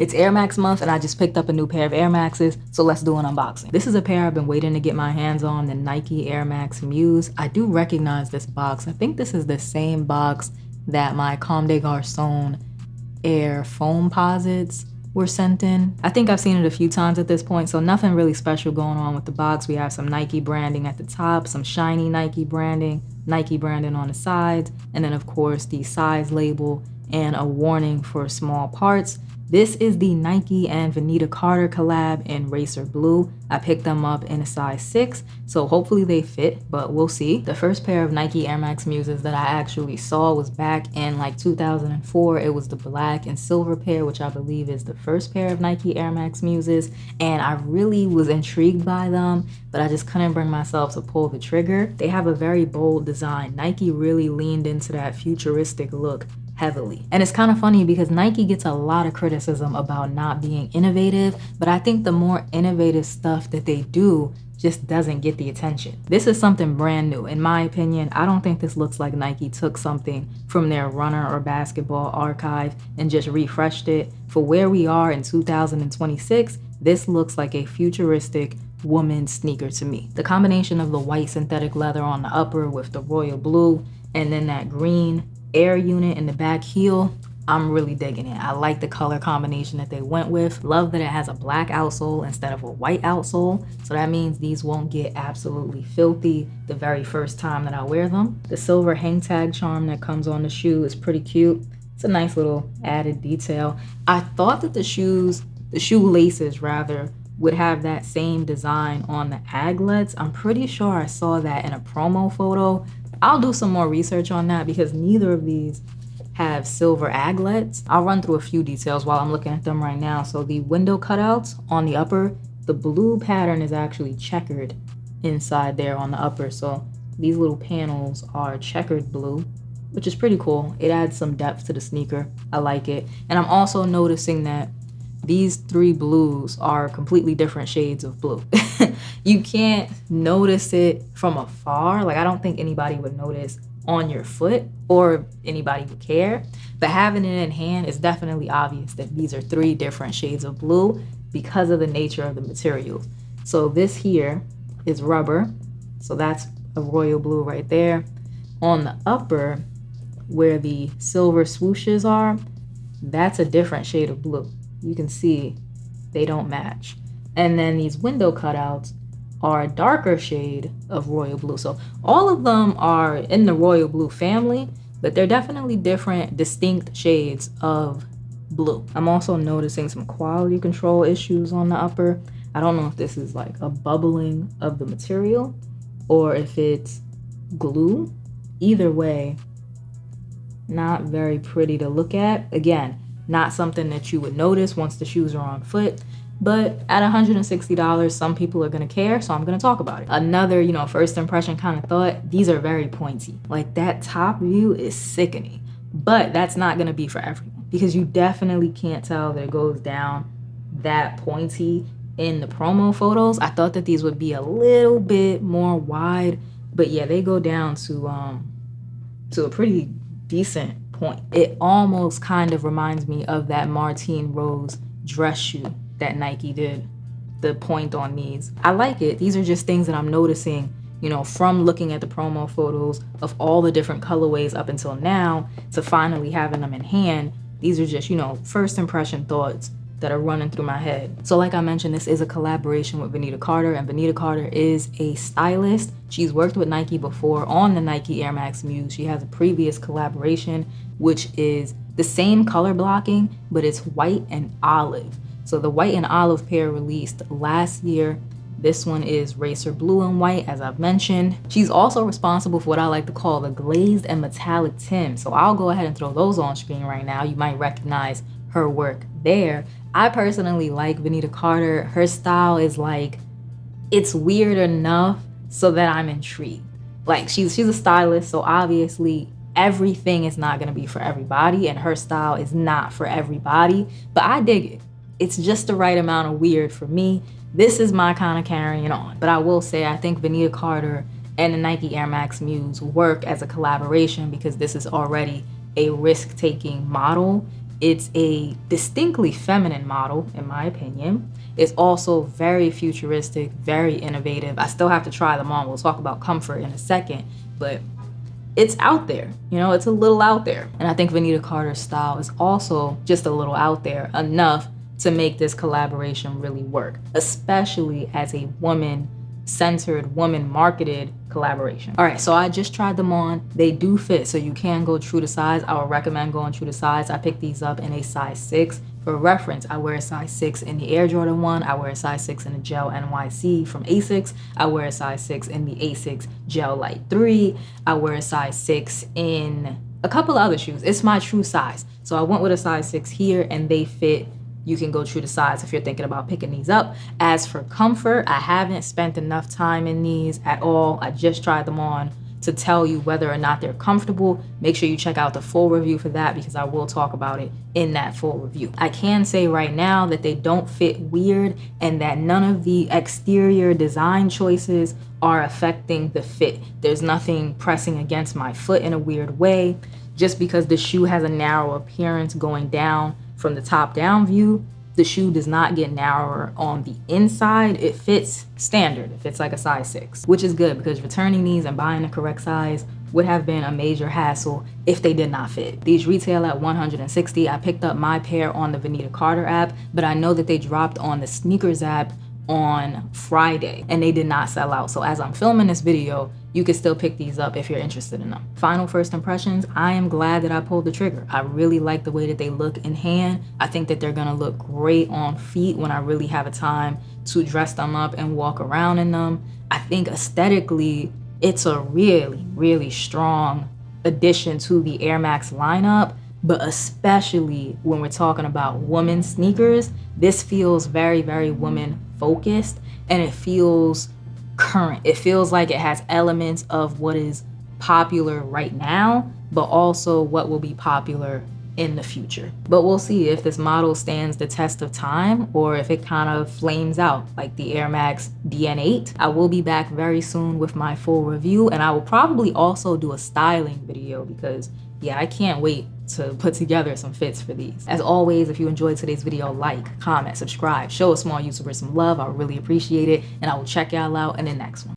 It's Air Max month and I just picked up a new pair of Air Maxes, so let's do an unboxing. This is a pair I've been waiting to get my hands on, the Nike Air Max Muse. I do recognize this box. I think this is the same box that my Comme des Garçons Air foam posits were sent in. I think I've seen it a few times at this point, so nothing really special going on with the box. We have some Nike branding at the top, some shiny Nike branding on the sides, and then of course the size label and a warning for small parts. This is the Nike and Veneda Carter collab in Racer Blue. I picked them up in a size 6, so hopefully they fit, but we'll see. The first pair of Nike Air Max Muses that I actually saw was back in like 2004. It was the black and silver pair, which I believe is the first pair of Nike Air Max Muses, and I really was intrigued by them, but I just couldn't bring myself to pull the trigger. They have a very bold design. Nike really leaned into that futuristic look heavily. And it's kind of funny because Nike gets a lot of criticism about not being innovative, but I think the more innovative stuff that they do just doesn't get the attention. This is something brand new. In my opinion, I don't think this looks like Nike took something from their runner or basketball archive and just refreshed it. For where we are in 2026, this looks like a futuristic woman's sneaker to me. The combination of the white synthetic leather on the upper with the royal blue and then that green air unit in the back heel, I'm really digging it. I like the color combination that they went with. Love that it has a black outsole instead of a white outsole. So that means these won't get absolutely filthy the very first time that I wear them. The silver hang tag charm that comes on the shoe is pretty cute. It's a nice little added detail. I thought that the shoelaces rather, would have that same design on the aglets. I'm pretty sure I saw that in a promo photo. I'll do some more research on that because neither of these have silver aglets. I'll run through a few details while I'm looking at them right now. So the window cutouts on the upper, the blue pattern is actually checkered inside there on the upper. So these little panels are checkered blue, which is pretty cool. It adds some depth to the sneaker. I like it. And I'm also noticing that these 3 blues are completely different shades of blue. You can't notice it from afar. Like, I don't think anybody would notice on your foot or anybody would care. But having it in hand, is definitely obvious that these are 3 different shades of blue because of the nature of the materials. So this here is rubber. So that's a royal blue right there. On the upper, where the silver swooshes are, that's a different shade of blue. You can see they don't match. And then these window cutouts are a darker shade of royal blue. So all of them are in the royal blue family, but they're definitely different, distinct shades of blue. I'm also noticing some quality control issues on the upper. I don't know if this is like a bubbling of the material or if it's glue. Either way, not very pretty to look at. Again, not something that you would notice once the shoes are on foot, but at $160, some people are gonna care, so I'm gonna talk about it. Another, first impression kind of thought, these are very pointy. Like, that top view is sickening, but that's not gonna be for everyone because you definitely can't tell that it goes down that pointy in the promo photos. I thought that these would be a little bit more wide, but yeah, they go down to a pretty decent point. It almost kind of reminds me of that Martine Rose dress shoe that Nike did, the point on these. I like it. These are just things that I'm noticing, from looking at the promo photos of all the different colorways up until now to finally having them in hand. These are just, first impression thoughts that are running through my head. So like I mentioned, this is a collaboration with Veneda Carter, and Veneda Carter is a stylist. She's worked with Nike before on the Nike Air Max Muse. She has a previous collaboration, which is the same color blocking, but it's white and olive. So the white and olive pair released last year. This one is Racer Blue and white, as I've mentioned. She's also responsible for what I like to call the glazed and metallic Tim. So I'll go ahead and throw those on screen right now. You might recognize her work there. I personally like Veneda Carter. Her style is like, it's weird enough so that I'm intrigued. Like, she's a stylist, so obviously everything is not gonna be for everybody, and her style is not for everybody, but I dig it. It's just the right amount of weird for me. This is my kind of carrying on. But I will say, I think Veneda Carter and the Nike Air Max Muse work as a collaboration because this is already a risk-taking model It's a distinctly feminine model, in my opinion. It's also very futuristic, very innovative. I still have to try them on. We'll talk about comfort in a second, but it's out there. You know, it's a little out there. And I think Veneda Carter's style is also just a little out there enough to make this collaboration really work, especially as a woman-centered, woman-marketed collaboration. All right, so I just tried them on. They do fit, so you can go true to size. I would recommend going true to size. I picked these up in a size 6. For reference, I wear a size 6 in the Air Jordan 1. I wear a size 6 in the Gel NYC from Asics. I wear a size 6 in the Asics Gel Light 3. I wear a size 6 in a couple other shoes. It's my true size. So I went with a size 6 here, and they fit. You can go true to size if you're thinking about picking these up. As for comfort, I haven't spent enough time in these at all. I just tried them on to tell you whether or not they're comfortable. Make sure you check out the full review for that, because I will talk about it in that full review. I can say right now that they don't fit weird and that none of the exterior design choices are affecting the fit. There's nothing pressing against my foot in a weird way. Just because the shoe has a narrow appearance going down from the top down view, the shoe does not get narrower on the inside. It fits standard. It fits like a size 6, which is good, because returning these and buying the correct size would have been a major hassle if they did not fit. These retail at $160. I picked up my pair on the Veneda Carter app, but I know that they dropped on the sneakers app on Friday and they did not sell out. So as I'm filming this video, you can still pick these up if you're interested in them. Final first impressions, I am glad that I pulled the trigger. I really like the way that they look in hand. I think that they're gonna look great on feet when I really have a time to dress them up and walk around in them. I think aesthetically, it's a really, really strong addition to the Air Max lineup, but especially when we're talking about women's sneakers, this feels very, very woman focused, and it feels current. It feels like it has elements of what is popular right now, but also what will be popular in the future. But we'll see if this model stands the test of time or if it kind of flames out like the Air Max DN8. I will be back very soon with my full review, and I will probably also do a styling video because yeah, I can't wait to put together some fits for these. As always, if you enjoyed today's video, like, comment, subscribe, show a small YouTuber some love. I really appreciate it, and I will check y'all out in the next one.